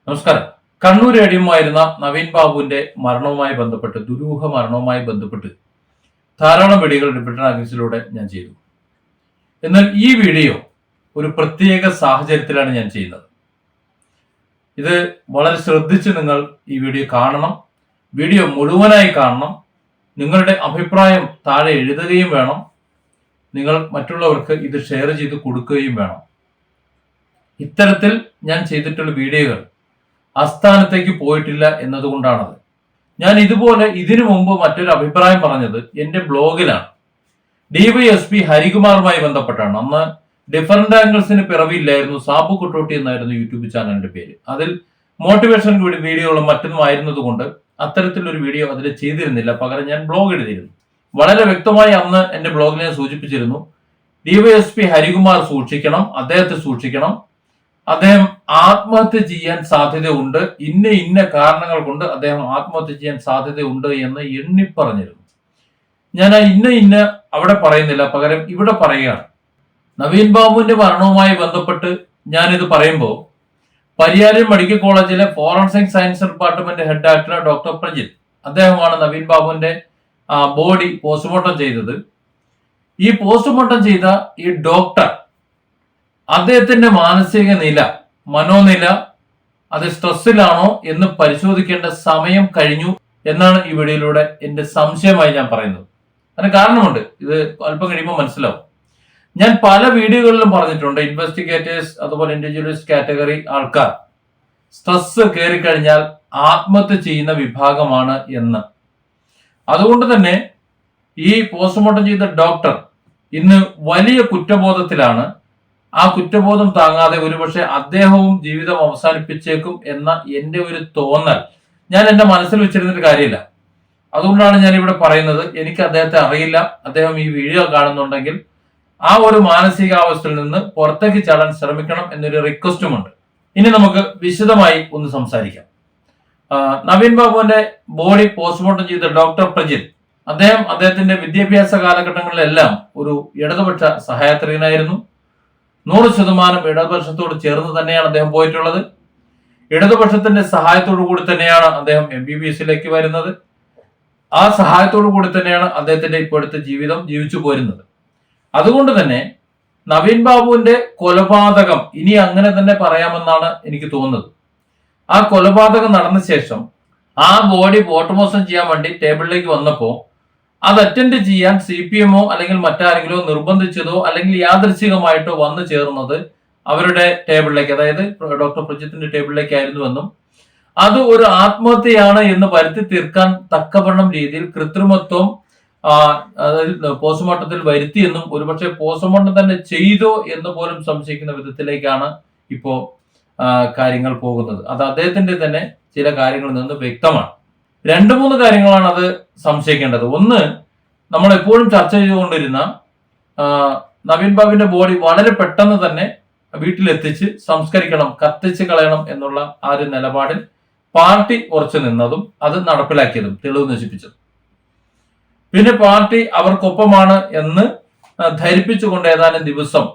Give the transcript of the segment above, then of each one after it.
നമസ്കാരം. കണ്ണൂർ എടിയുമായിരുന്ന നവീൻ ബാബുവിന്റെ മരണവുമായി ബന്ധപ്പെട്ട്, ദുരൂഹ മരണവുമായി ബന്ധപ്പെട്ട് ധാരാളം വീഡിയോകൾ റിപ്പീറ്റർ ആക്സിലൂടെ ഞാൻ ചെയ്തു. എന്നാൽ ഈ വീഡിയോ ഒരു പ്രത്യേക സാഹചര്യത്തിലാണ് ഞാൻ ചെയ്യുന്നത്. ഇത് വളരെ ശ്രദ്ധിച്ച് നിങ്ങൾ ഈ വീഡിയോ കാണണം. വീഡിയോ മുഴുവനായി കാണണം. നിങ്ങളുടെ അഭിപ്രായം താഴെ എഴുതുകയും വേണം. നിങ്ങൾ മറ്റുള്ളവർക്ക് ഇത് ഷെയർ ചെയ്ത് കൊടുക്കുകയും വേണം. ഇത്തരത്തിൽ ഞാൻ ചെയ്തിട്ടുള്ള വീഡിയോകൾ അസ്ഥാനത്തേക്ക് പോയിട്ടില്ല എന്നതുകൊണ്ടാണത്. ഞാൻ ഇതുപോലെ ഇതിനു മുമ്പ് മറ്റൊരു അഭിപ്രായം പറഞ്ഞത് എൻ്റെ ബ്ലോഗിലാണ്. DYSP ഹരികുമാറുമായി ബന്ധപ്പെട്ടാണ്. അന്ന് ഡിഫറന്റ് ആംഗിൾസിന് പിറവിയില്ലായിരുന്നു. സാബു കുട്ടോട്ടി എന്നായിരുന്നു യൂട്യൂബ് ചാനലിന്റെ പേര്. അതിൽ മോട്ടിവേഷൻ വീഡിയോകളും മറ്റൊന്നും ആയിരുന്നത് കൊണ്ട് അത്തരത്തിലൊരു വീഡിയോ അതിൽ ചെയ്തിരുന്നില്ല. പകരം ഞാൻ ബ്ലോഗ് എഴുതിയിരുന്നു. വളരെ വ്യക്തമായി അന്ന് എൻ്റെ ബ്ലോഗിൽ ഞാൻ സൂചിപ്പിച്ചിരുന്നു, DYSP ഹരികുമാർ സൂക്ഷിക്കണം, അദ്ദേഹത്തെ സൂക്ഷിക്കണം, അദ്ദേഹം ആത്മഹത്യ ചെയ്യാൻ സാധ്യതയുണ്ട്, ഇന്ന കാരണങ്ങൾ കൊണ്ട് അദ്ദേഹം ആത്മഹത്യ ചെയ്യാൻ സാധ്യതയുണ്ട് എന്ന് എണ്ണി പറഞ്ഞിരുന്നു. ഞാൻ ആ ഇന്ന അവിടെ പറയുന്നില്ല, പകരം ഇവിടെ പറയുകയാണ്. നവീൻ ബാബുവിന്റെ മരണവുമായി ബന്ധപ്പെട്ട് ഞാനിത് പറയുമ്പോൾ പരിയാരം മെഡിക്കൽ കോളേജിലെ ഫോറൻസിക് സയൻസ് ഡിപ്പാർട്ട്മെന്റ് ഹെഡ് ആയിട്ടുള്ള ഡോക്ടർ പ്രജിത്ത്, അദ്ദേഹമാണ് നവീൻ ബാബുവിന്റെ ബോഡി പോസ്റ്റ്മോർട്ടം ചെയ്തത്. ഈ പോസ്റ്റ്മോർട്ടം ചെയ്ത ഈ ഡോക്ടർ, അദ്ദേഹത്തിന്റെ മാനസിക നില, മനോനില, അത് സ്ട്രെസ്സിലാണോ എന്ന് പരിശോധിക്കേണ്ട സമയം കഴിഞ്ഞു എന്നാണ് ഈ വീഡിയോയിലൂടെ എന്റെ സംശയമായി ഞാൻ പറയുന്നത്. അതിന് കാരണമുണ്ട്, ഇത് അല്പം കഴിയുമ്പോൾ മനസ്സിലാവും. ഞാൻ പല വീഡിയോകളിലും പറഞ്ഞിട്ടുണ്ട്, ഇൻവെസ്റ്റിഗേറ്റേഴ്സ് അതുപോലെ ഇൻഡിവിജ്വലിസ്റ്റ് കാറ്റഗറി ആൾക്കാർ സ്ട്രെസ് കയറിക്കഴിഞ്ഞാൽ ആത്മഹത്യ ചെയ്യുന്ന വിഭാഗമാണ് എന്ന്. അതുകൊണ്ട് തന്നെ ഈ പോസ്റ്റ്മോർട്ടം ചെയ്ത ഡോക്ടർ ഇന്ന് വലിയ കുറ്റബോധത്തിലാണ്. ആ കുറ്റബോധം താങ്ങാതെ ഒരുപക്ഷെ അദ്ദേഹവും ജീവിതം അവസാനിപ്പിച്ചേക്കും എന്ന എൻ്റെ ഒരു തോന്നൽ ഞാൻ എൻ്റെ മനസ്സിൽ വെച്ചിരുന്നിട്ട് കാര്യമില്ല. അതുകൊണ്ടാണ് ഞാൻ ഇവിടെ പറയുന്നത്. എനിക്ക് അദ്ദേഹത്തെ അറിയില്ല. അദ്ദേഹം ഈ വീഡിയോ കാണുന്നുണ്ടെങ്കിൽ ആ ഒരു മാനസികാവസ്ഥയിൽ നിന്ന് പുറത്തേക്ക് ചാടാൻ ശ്രമിക്കണം എന്നൊരു റിക്വസ്റ്റുമുണ്ട്. ഇനി നമുക്ക് വിശദമായി ഒന്ന് സംസാരിക്കാം. നവീൻ ബാബുവിന്റെ ബോഡി പോസ്റ്റ്മോർട്ടം ചെയ്ത ഡോക്ടർ പ്രജിത്ത്, അദ്ദേഹത്തിന്റെ വിദ്യാഭ്യാസ കാലഘട്ടങ്ങളിലെല്ലാം ഒരു ഇടതുപക്ഷ സഹയാത്രികനായിരുന്നു. 100% ഇടതുപക്ഷത്തോട് ചേർന്ന് തന്നെയാണ് അദ്ദേഹം പോയിട്ടുള്ളത്. ഇടതുപക്ഷത്തിന്റെ സഹായത്തോടു കൂടി തന്നെയാണ് അദ്ദേഹം MBBSയിലേക്ക് വരുന്നത്. ആ സഹായത്തോടു കൂടി തന്നെയാണ് അദ്ദേഹത്തിന്റെ ഇപ്പോഴത്തെ ജീവിതം ജീവിച്ചു പോരുന്നത്. അതുകൊണ്ട് തന്നെ നവീൻ ബാബുവിന്റെ കൊലപാതകം ഇനി അങ്ങനെ തന്നെ പറയാമെന്നാണ് എനിക്ക് തോന്നുന്നത്. ആ കൊലപാതകം നടന്ന ശേഷം ആ ബോഡി പോസ്റ്റ്മോർട്ടം ചെയ്യാൻ വേണ്ടി ടേബിളിലേക്ക് വന്നപ്പോൾ അത് അറ്റൻഡ് ചെയ്യാൻ CPMO അല്ലെങ്കിൽ മറ്റാരെങ്കിലോ നിർബന്ധിച്ചതോ അല്ലെങ്കിൽ യാദൃച്ഛികമായിട്ടോ വന്നു ചേർന്നത് അവരുടെ ടേബിളിലേക്ക്, അതായത് ഡോക്ടർ പ്രജിത്തിന്റെ ടേബിളിലേക്കായിരുന്നുവെന്നും അത് ഒരു ആത്മഹത്യയാണ് എന്ന് വരുത്തി തീർക്കാൻ തക്കവണ്ണം രീതിയിൽ കൃത്രിമത്വം പോസ്റ്റ്മോർട്ടത്തിൽ വരുത്തിയെന്നും ഒരുപക്ഷെ പോസ്റ്റ്മോർട്ടം തന്നെ ചെയ്തോ എന്ന് പോലും സംശയിക്കുന്ന വിധത്തിലേക്കാണ് ഇപ്പോ കാര്യങ്ങൾ പോകുന്നത്. അത് അദ്ദേഹത്തിന്റെ തന്നെ ചില കാര്യങ്ങളിൽ നിന്ന് വ്യക്തമാണ്. 2-3 കാര്യങ്ങളാണ് അത് സംശയിക്കേണ്ടത്. ഒന്ന്, നമ്മൾ എപ്പോഴും ചർച്ച ചെയ്തുകൊണ്ടിരുന്ന നവീൻ ബാബുവിന്റെ ബോഡി വളരെ പെട്ടെന്ന് തന്നെ വീട്ടിലെത്തിച്ച് സംസ്കരിക്കണം, കത്തിച്ച് കളയണം എന്നുള്ള ആ ഒരു നിലപാടിൽ പാർട്ടി ഉറച്ചു നിന്നതും അത് നടപ്പിലാക്കിയതും തെളിവ് നശിപ്പിച്ചതും. പിന്നെ പാർട്ടി അവർക്കൊപ്പമാണ് എന്ന് ധരിപ്പിച്ചുകൊണ്ട് ഏതാനും ദിവസം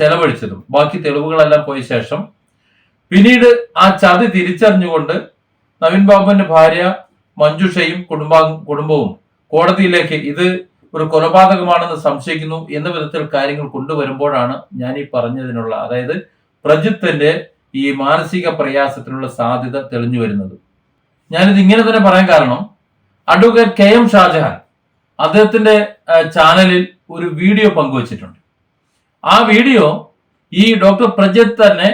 ചെലവഴിച്ചതും ബാക്കി തെളിവുകളെല്ലാം പോയ ശേഷം പിന്നീട് ആ ചതി തിരിച്ചറിഞ്ഞുകൊണ്ട് നവീൻ ബാബുവിന്റെ ഭാര്യ മഞ്ജുഷയും കുടുംബവും കോടതിയിലേക്ക് ഇത് ഒരു കൊലപാതകമാണെന്ന് സംശയിക്കുന്നു എന്ന വിധത്തിൽ കാര്യങ്ങൾ കൊണ്ടുവരുമ്പോഴാണ് ഞാൻ ഈ പറഞ്ഞതിനുള്ള, അതായത് പ്രജിത്തിന്റെ ഈ മാനസിക പ്രയാസത്തിനുള്ള സാധ്യത തെളിഞ്ഞു വരുന്നത്. ഞാനിത് ഇങ്ങനെ തന്നെ പറയാൻ കാരണം, അഡ്വക്കേറ്റ് KM ഷാജഹാൻ അദ്ദേഹത്തിന്റെ ചാനലിൽ ഒരു വീഡിയോ പങ്കുവച്ചിട്ടുണ്ട്. ആ വീഡിയോ ഈ ഡോക്ടർ പ്രജിത്ത് തന്നെ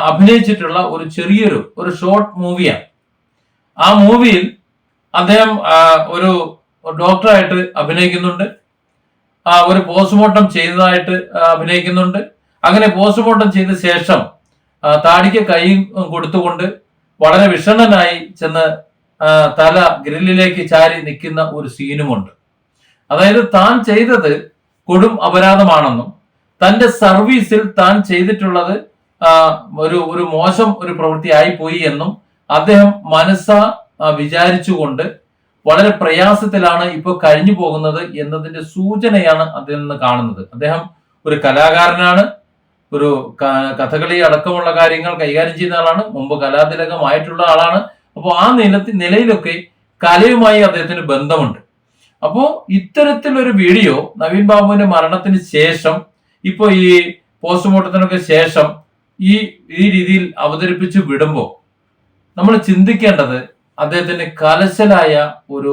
അഭിനയിച്ചിട്ടുള്ള ഒരു ചെറിയൊരു ഷോർട്ട് മൂവിയാണ്. ആ മൂവിയിൽ അദ്ദേഹം ഒരു ഡോക്ടറായിട്ട് അഭിനയിക്കുന്നുണ്ട്, ഒരു പോസ്റ്റ്മോർട്ടം ചെയ്തതായിട്ട് അഭിനയിക്കുന്നുണ്ട്. അങ്ങനെ പോസ്റ്റ്മോർട്ടം ചെയ്ത ശേഷം താടിക്ക് കൈ കൊടുത്തുകൊണ്ട് വളരെ വിഷണ്ണനായി ചെന്ന് തല ഗ്രില്ലിലേക്ക് ചാരി നിൽക്കുന്ന ഒരു സീനുമുണ്ട്. അതായത് താൻ ചെയ്തത് കൊടും അപരാധമാണെന്നും തന്റെ സർവീസിൽ താൻ ചെയ്തിട്ടുള്ളത് ഒരു മോശം ഒരു പ്രവൃത്തി ആയിപ്പോയി എന്നും അദ്ദേഹം മനസ്സാ വിചാരിച്ചുകൊണ്ട് വളരെ പ്രയാസത്തിലാണ് ഇപ്പോൾ കഴിഞ്ഞു പോകുന്നത് എന്നതിന്റെ സൂചനയാണ് അതിൽ നിന്ന് കാണുന്നത്. അദ്ദേഹം ഒരു കലാകാരനാണ്, ഒരു കഥകളി അടക്കമുള്ള കാര്യങ്ങൾ കൈകാര്യം ചെയ്യുന്ന ആളാണ്, മുമ്പ് കലാതിലകമായിട്ടുള്ള ആളാണ്. അപ്പോൾ ആ നിലയിലൊക്കെ കലയുമായി അദ്ദേഹത്തിന് ബന്ധമുണ്ട്. അപ്പോൾ ഇത്തരത്തിലൊരു വീഡിയോ നവീൻ ബാബുവിന്റെ മരണത്തിന് ശേഷം, ഇപ്പൊ ഈ പോസ്റ്റ്മോർട്ടത്തിനൊക്കെ ശേഷം ഈ രീതിയിൽ അവതരിപ്പിച്ച് വിടുമ്പോൾ നമ്മൾ ചിന്തിക്കേണ്ടത് അദ്ദേഹത്തിന് കലശലായ ഒരു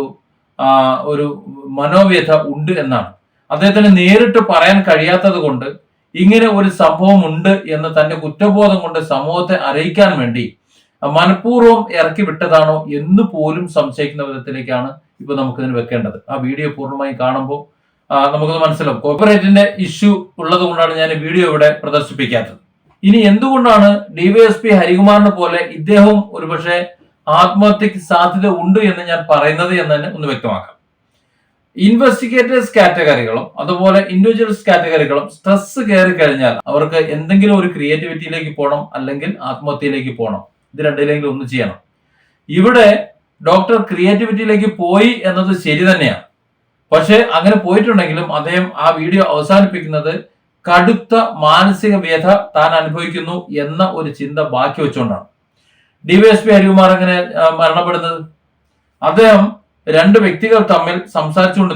മനോവ്യഥ ഉണ്ട് എന്നാണ്. അദ്ദേഹത്തിന് നേരിട്ട് പറയാൻ കഴിയാത്തത് കൊണ്ട് ഇങ്ങനെ ഒരു സംഭവം ഉണ്ട് എന്ന് തന്റെ കുറ്റബോധം കൊണ്ട് സമൂഹത്തെ അറിയിക്കാൻ വേണ്ടി മനഃപൂർവ്വം ഇറക്കി വിട്ടതാണോ എന്ന് പോലും സംശയിക്കുന്ന വിധത്തിലേക്കാണ് ഇപ്പൊ നമുക്കിതിന് വെക്കേണ്ടത്. ആ വീഡിയോ പൂർണ്ണമായി കാണുമ്പോൾ നമുക്കത് മനസ്സിലാവും. കോപ്പറേറ്റിന്റെ ഇഷ്യൂ ഉള്ളത് കൊണ്ടാണ് ഞാൻ വീഡിയോ ഇവിടെ പ്രദർശിപ്പിക്കാത്തത്. ഇനി എന്തുകൊണ്ടാണ് ഡിവൈഎസ്പി ഹരികുമാറിനെ പോലെ ഇദ്ദേഹവും ഒരുപക്ഷെ ആത്മഹത്യക്ക് സാധ്യത ഉണ്ട് എന്ന് ഞാൻ പറയുന്നത് എന്ന് തന്നെ ഒന്ന് വ്യക്തമാക്കാം. ഇൻവെസ്റ്റിഗേറ്റേഴ്സ് കാറ്റഗറികളും അതുപോലെ ഇൻഡിവിജ്വൽസ് കാറ്റഗറികളും സ്ട്രെസ് കയറി കഴിഞ്ഞാൽ അവർക്ക് എന്തെങ്കിലും ഒരു ക്രിയേറ്റിവിറ്റിയിലേക്ക് പോകണം, അല്ലെങ്കിൽ ആത്മഹത്യയിലേക്ക് പോകണം. ഇത് രണ്ടിലെങ്കിലും ഒന്ന് ചെയ്യണം. ഇവിടെ ഡോക്ടർ ക്രിയേറ്റിവിറ്റിയിലേക്ക് പോയി എന്നത് ശരി തന്നെയാണ്. പക്ഷെ അങ്ങനെ പോയിട്ടുണ്ടെങ്കിലും അദ്ദേഹം ആ വീഡിയോ അവസാനിപ്പിക്കുന്നത് കടുത്ത മാനസിക വ്യഥ താൻ അനുഭവിക്കുന്നു എന്ന ഒരു ചിന്ത ബാക്കി വെച്ചുകൊണ്ടാണ്. ഡിവൈഎസ്പി ഹരികുമാർ എങ്ങനെ മരണപ്പെടുന്നത്? അദ്ദേഹം രണ്ട് വ്യക്തികൾ തമ്മിൽ സംസാരിച്ചുകൊണ്ട്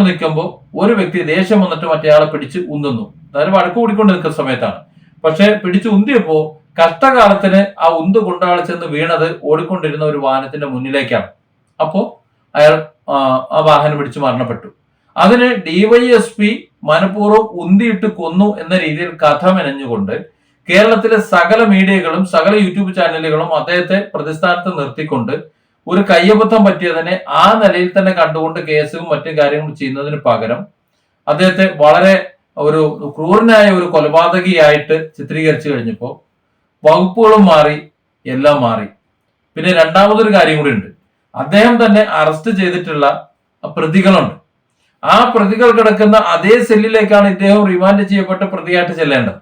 നിൽക്കുമ്പോൾ ഒരു വ്യക്തി ദേഷ്യം വന്നിട്ട് മറ്റേയാളെ പിടിച്ച് ഉന്തുന്നു. അതായത് വഴക്ക് കൂടിക്കൊണ്ട് നിൽക്കുന്ന സമയത്താണ്. പക്ഷെ പിടിച്ച് ഉന്തിയപ്പോ കഷ്ടകാലത്തിന് ആ ഉന്ത് കൊണ്ടാൾ ചെന്ന് വീണത് ഓടിക്കൊണ്ടിരുന്ന ഒരു വാഹനത്തിന്റെ മുന്നിലേക്കാണ്. അപ്പോ അയാൾ ആ വാഹനം പിടിച്ച് മരണപ്പെട്ടു. അതിന് ഡിവൈഎസ്പി മനഃപൂർവ്വം ഉന്തിയിട്ട് കൊന്നു എന്ന രീതിയിൽ കഥ മെനഞ്ഞുകൊണ്ട് കേരളത്തിലെ സകല മീഡിയകളും സകല യൂട്യൂബ് ചാനലുകളും അദ്ദേഹത്തെ പ്രതിസ്ഥാനത്ത് നിർത്തിക്കൊണ്ട് ഒരു കയ്യബദ്ധം പറ്റിയതിനെ ആ നിലയിൽ തന്നെ കണ്ടുകൊണ്ട് കേസും മറ്റു കാര്യങ്ങളും ചെയ്യുന്നതിന് പകരം അദ്ദേഹത്തെ വളരെ ഒരു ക്രൂരനായ ഒരു കൊലപാതകിയായിട്ട് ചിത്രീകരിച്ചു കഴിഞ്ഞപ്പോൾ വകുപ്പുകളും മാറി, എല്ലാം മാറി. പിന്നെ രണ്ടാമതൊരു കാര്യം കൂടി ഉണ്ട്. അദ്ദേഹം തന്നെ അറസ്റ്റ് ചെയ്തിട്ടുള്ള പ്രതികളുണ്ട്. ആ പ്രതികൾ കിടക്കുന്ന അതേ സെല്ലിലേക്കാണ് ഇദ്ദേഹം റിമാൻഡ് ചെയ്യപ്പെട്ട പ്രതിയായിട്ട് ചെല്ലേണ്ടത്.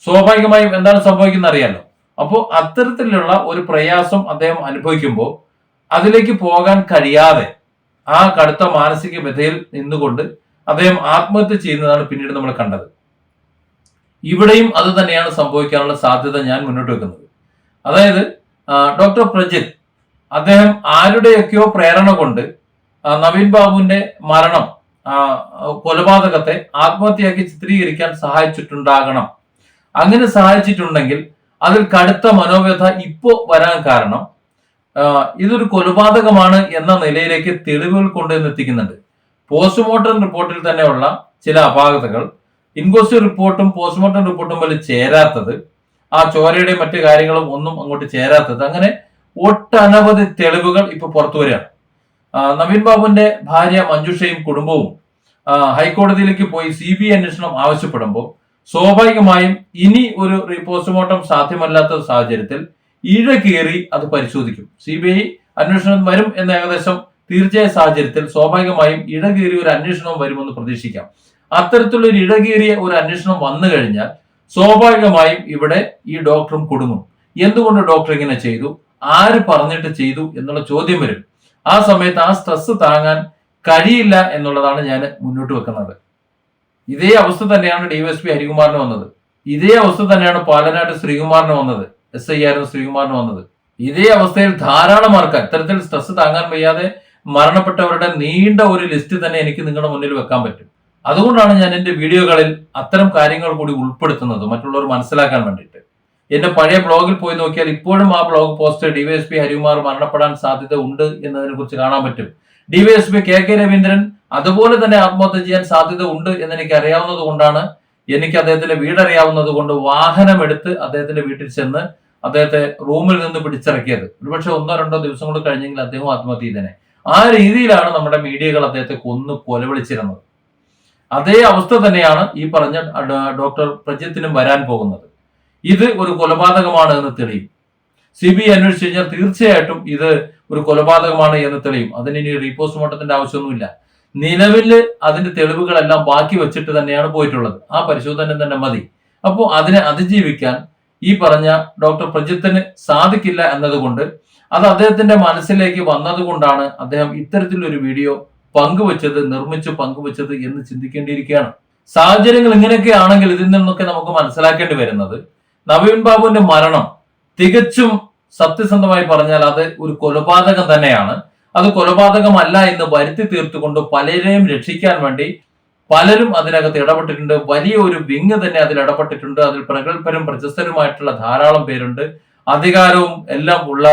സ്വാഭാവികമായും എന്താണ് സംഭവിക്കുന്നത് അറിയാലോ. അപ്പോൾ അത്തരത്തിലുള്ള ഒരു പ്രയാസം അദ്ദേഹം അനുഭവിക്കുമ്പോൾ അതിലേക്ക് പോകാൻ കഴിയാതെ ആ കടുത്ത മാനസിക വ്യഥയിൽ നിന്നുകൊണ്ട് അദ്ദേഹം ആത്മഹത്യ ചെയ്യുന്നതാണ് പിന്നീട് നമ്മൾ കണ്ടത്. ഇവിടെയും അത് തന്നെയാണ് സംഭവിക്കാനുള്ള സാധ്യത ഞാൻ മുന്നോട്ട് വെക്കുന്നത്. അതായത് ഡോക്ടർ പ്രജിത്ത് അദ്ദേഹം ആരുടെയൊക്കെയോ പ്രേരണ കൊണ്ട് നവീൻ ബാബുവിന്റെ മരണം, കൊലപാതകത്തെ ആത്മഹത്യയാക്കി ചിത്രീകരിക്കാൻ സഹായിച്ചിട്ടുണ്ടാകണം. അങ്ങനെ സഹായിച്ചിട്ടുണ്ടെങ്കിൽ അതിൽ കടുത്ത മനോവ്യഥ ഇപ്പോ വരാൻ കാരണം ഇതൊരു കൊലപാതകമാണ് എന്ന നിലയിലേക്ക് തെളിവുകൾ കൊണ്ടുവന്ന് എത്തിക്കുന്നുണ്ട്. പോസ്റ്റ്മോർട്ടം റിപ്പോർട്ടിൽ തന്നെയുള്ള ചില അപാകതകൾ ഇൻക്വസ്റ്റ് റിപ്പോർട്ടും പോസ്റ്റ്മോർട്ടം റിപ്പോർട്ടും പോലും ചേരാത്തത്, ആ ചോരയുടെയും മറ്റു കാര്യങ്ങളും ഒന്നും അങ്ങോട്ട് ചേരാത്തത്, അങ്ങനെ ഒട്ടനവധി തെളിവുകൾ ഇപ്പൊ പുറത്തു വരികയാണ്. നവീൻ ബാബുവിന്റെ ഭാര്യ മഞ്ജുഷയും കുടുംബവും ഹൈക്കോടതിയിലേക്ക് പോയി CBI അന്വേഷണം ആവശ്യപ്പെടുമ്പോൾ സ്വാഭാവികമായും ഇനി ഒരു പോസ്റ്റ്മോർട്ടം സാധ്യമല്ലാത്ത സാഹചര്യത്തിൽ ഇഴകീറി അത് പരിശോധിക്കും. CBI അന്വേഷണം വരും എന്ന ഏകദേശം തീർച്ചയായ സാഹചര്യത്തിൽ സ്വാഭാവികമായും ഇഴകീറിയ ഒരു അന്വേഷണവും വരുമെന്ന് പ്രതീക്ഷിക്കാം. അത്തരത്തിലുള്ള ഒരു ഇഴകീറിയ ഒരു അന്വേഷണം വന്നു കഴിഞ്ഞാൽ സ്വാഭാവികമായും ഇവിടെ ഈ ഡോക്ടറും കുടുങ്ങും. എന്തുകൊണ്ട് ഡോക്ടർ ഇങ്ങനെ ചെയ്തു, ആര് പറഞ്ഞിട്ട് ചെയ്തു എന്നുള്ള ചോദ്യം വരും. ആ സമയത്ത് ആ സ്ട്രെസ് താങ്ങാൻ കഴിയില്ല എന്നുള്ളതാണ് ഞാൻ മുന്നോട്ട് വെക്കുന്നത്. ഇതേ അവസ്ഥ തന്നെയാണ് ഡിവൈഎസ്പി ഹരികുമാറിന് വന്നത്. ഇതേ അവസ്ഥ തന്നെയാണ് പാലനാട് ശ്രീകുമാറിന് വന്നത്, SI ആയിരുന്ന ശ്രീകുമാറിന് വന്നത്. ഇതേ അവസ്ഥയിൽ ധാരാളം ആൾക്കാർ ഇത്തരത്തിൽ സ്ട്രെസ് താങ്ങാൻ വയ്യാതെ മരണപ്പെട്ടവരുടെ നീണ്ട ഒരു ലിസ്റ്റ് തന്നെ എനിക്ക് നിങ്ങളുടെ മുന്നിൽ വെക്കാൻ പറ്റും. അതുകൊണ്ടാണ് ഞാൻ എന്റെ വീഡിയോകളിൽ അത്തരം കാര്യങ്ങൾ കൂടി ഉൾപ്പെടുത്തുന്നത്, മറ്റുള്ളവർ മനസ്സിലാക്കാൻ വേണ്ടിയിട്ട്. എന്റെ പഴയ ബ്ലോഗിൽ പോയി നോക്കിയാൽ ഇപ്പോഴും ആ ബ്ലോഗ് പോസ്റ്റ് ഡിവൈഎസ്പി ഹരികുമാർ മരണപ്പെടാൻ സാധ്യത ഉണ്ട് എന്നതിനെ കുറിച്ച് കാണാൻ പറ്റും. ഡിവൈഎസ്പി KK രവീന്ദ്രൻ അതുപോലെ തന്നെ ആത്മഹത്യ ചെയ്യാൻ സാധ്യത ഉണ്ട് എന്ന് എനിക്ക് അറിയാവുന്നത് കൊണ്ടാണ്, എനിക്ക് അദ്ദേഹത്തിന്റെ വീടറിയാവുന്നത് കൊണ്ട് വാഹനമെടുത്ത് അദ്ദേഹത്തിന്റെ വീട്ടിൽ ചെന്ന് അദ്ദേഹത്തെ റൂമിൽ നിന്ന് പിടിച്ചിറക്കിയത്. ഒരുപക്ഷെ 1-2 ദിവസം കൊണ്ട് കഴിഞ്ഞെങ്കിൽ അദ്ദേഹം ആത്മഹത്യ ചെയ്തേനെ. ആ രീതിയിലാണ് നമ്മുടെ മീഡിയകൾ അദ്ദേഹത്തെ കൊന്നു കൊലവിളിച്ചിരുന്നത്. അതേ അവസ്ഥ തന്നെയാണ് ഈ പറഞ്ഞ ഡോക്ടർ പ്രജിത്തിനും വരാൻ പോകുന്നത്. ഇത് ഒരു കൊലപാതകമാണ് എന്ന് തെളിയും. CBI അന്വേഷിച്ചു കഴിഞ്ഞാൽ തീർച്ചയായിട്ടും ഇത് ഒരു കൊലപാതകമാണ് എന്ന് തെളിയും. അതിന് ഇനി റീപോസ്റ്റ്മോർട്ടത്തിന്റെ ആവശ്യമൊന്നുമില്ല. നിലവിൽ അതിന്റെ തെളിവുകളെല്ലാം ബാക്കി വെച്ചിട്ട് തന്നെയാണ് പോയിട്ടുള്ളത്. ആ പരിശോധന തന്നെ മതി. അപ്പോൾ അതിനെ അതിജീവിക്കാൻ ഈ പറഞ്ഞ ഡോക്ടർ പ്രജിത്തിന് സാധിക്കില്ല എന്നതുകൊണ്ട്, അത് അദ്ദേഹത്തിന്റെ മനസ്സിലേക്ക് വന്നതുകൊണ്ടാണ് അദ്ദേഹം ഇത്തരത്തിലൊരു വീഡിയോ നിർമ്മിച്ച് പങ്കുവച്ചത് എന്ന് ചിന്തിക്കേണ്ടിയിരിക്കുകയാണ്. സാഹചര്യങ്ങൾ ഇങ്ങനെയൊക്കെ ആണെങ്കിൽ ഇതിൽ നിന്നൊക്കെ നമുക്ക് മനസ്സിലാക്കേണ്ടി വരുന്നത് നവീൻ ബാബുവിന്റെ മരണം തികച്ചും സത്യസന്ധമായി പറഞ്ഞാൽ അത് ഒരു കൊലപാതകം തന്നെയാണ്. അത് കൊലപാതകമല്ല എന്ന് വരുത്തി തീർത്തുകൊണ്ട് പലരെയും രക്ഷിക്കാൻ വേണ്ടി പലരും അതിനകത്ത് ഇടപെട്ടിട്ടുണ്ട്. വലിയ ഒരു വിങ് തന്നെ അതിൽ ഇടപെട്ടിട്ടുണ്ട്. അതിൽ പ്രഗത്ഭരും പ്രശസ്തരുമായിട്ടുള്ള ധാരാളം പേരുണ്ട്. അധികാരവും എല്ലാം ഉള്ള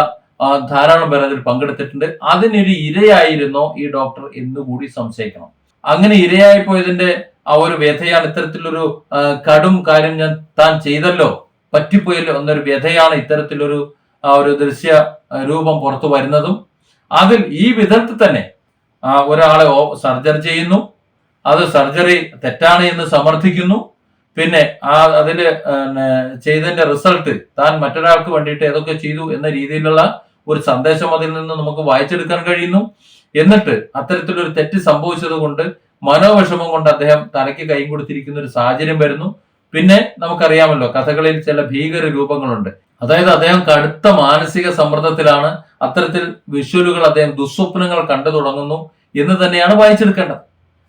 ധാരാളം പേർ അതിൽ പങ്കെടുത്തിട്ടുണ്ട്. അതിനൊരു ഇരയായിരുന്നോ ഈ ഡോക്ടർ എന്നുകൂടി സംശയിക്കണം. അങ്ങനെ ഇരയായി പോയതിന്റെ ആ ഒരു വ്യഥയാണ് ഇത്തരത്തിലൊരു കടും കാര്യം ഞാൻ താൻ ചെയ്തല്ലോ, പറ്റിപ്പോയല്ലോ എന്നൊരു വ്യഥയാണ് ഇത്തരത്തിലൊരു ഒരു ദൃശ്യ രൂപം പുറത്തു വരുന്നതും. അതിൽ ഈ വിധത്തിൽ തന്നെ ഒരാളെ സർജറി ചെയ്യുന്നു, അത് സർജറി തെറ്റാണ് എന്ന് സമർത്ഥിക്കുന്നു. പിന്നെ അതില് ചെയ്തതിന്റെ റിസൾട്ട് താൻ മറ്റൊരാൾക്ക് വേണ്ടിയിട്ട് ഏതൊക്കെ ചെയ്തു എന്ന രീതിയിലുള്ള ഒരു സന്ദേശം അതിൽ നിന്ന് നമുക്ക് വായിച്ചെടുക്കാൻ കഴിയുന്നു. എന്നിട്ട് അത്തരത്തിലൊരു തെറ്റ് സംഭവിച്ചത് കൊണ്ട് മനോവിഷമം കൊണ്ട് അദ്ദേഹം തലയ്ക്ക് കൈ കൊടുത്തിരിക്കുന്ന ഒരു സാഹചര്യം വരുന്നു. പിന്നെ നമുക്കറിയാമല്ലോ കഥകളിൽ ചില ഭീകര രൂപങ്ങളുണ്ട്. അതായത് അദ്ദേഹം കടുത്ത മാനസിക സമ്മർദ്ദത്തിലാണ്. അത്തരത്തിൽ വിഷ്വലുകൾ അദ്ദേഹം ദുസ്വപ്നങ്ങൾ കണ്ടു തുടങ്ങുന്നു എന്ന് തന്നെയാണ് വായിച്ചെടുക്കേണ്ടത്.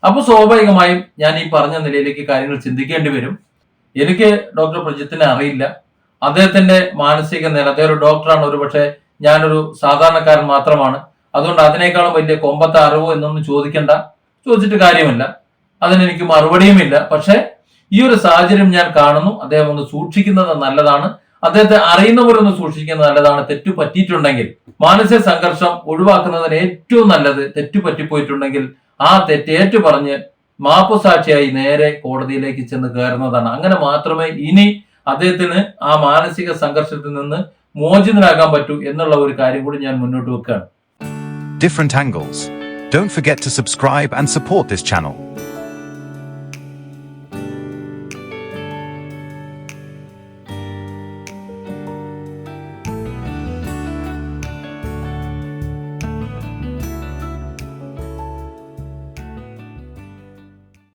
അപ്പൊ സ്വാഭാവികമായും ഞാൻ ഈ പറഞ്ഞ നിലയിലേക്ക് കാര്യങ്ങൾ ചിന്തിക്കേണ്ടി വരും. എനിക്ക് ഡോക്ടർ പ്രജിത്തിനെ അറിയില്ല. അദ്ദേഹത്തിന്റെ മാനസിക നില, അദ്ദേഹം ഒരു ഡോക്ടറാണ്, ഒരുപക്ഷെ ഞാനൊരു സാധാരണക്കാരൻ മാത്രമാണ്. അതുകൊണ്ട് അതിനേക്കാളും വലിയ കൊമ്പത്തെ അറിവോ എന്നൊന്നും ചോദിച്ചിട്ട് കാര്യമില്ല. അതിനെനിക്ക് മറുപടിയുമില്ല. പക്ഷെ ഈ ഒരു സാഹചര്യം ഞാൻ കാണുന്നു. അദ്ദേഹം ഒന്ന് സൂക്ഷിക്കുന്നത് നല്ലതാണ്. അദ്ദേഹത്തെ അറിയുന്നവരൊന്ന് സൂക്ഷിക്കുന്നത് നല്ലതാണ്. തെറ്റു പറ്റിയിട്ടുണ്ടെങ്കിൽ മാനസിക സംഘർഷം ഒഴിവാക്കുന്നതിന് ഏറ്റവും നല്ലത്, തെറ്റു പറ്റിപ്പോയിട്ടുണ്ടെങ്കിൽ ആ തെറ്റേറ്റു പറഞ്ഞ് മാപ്പുസാക്ഷിയായി നേരെ കോടതിയിലേക്ക് ചെന്ന് കയറുന്നതാണ്. അങ്ങനെ മാത്രമേ ഇനി അദ്ദേഹത്തിന് ആ മാനസിക സംഘർഷത്തിൽ നിന്ന് മോചിതനാകാൻ പറ്റൂ എന്നുള്ള ഒരു കാര്യം കൂടി ഞാൻ മുന്നോട്ട് വെക്കുകയാണ്. Different angles. Don't forget to subscribe and support this channel.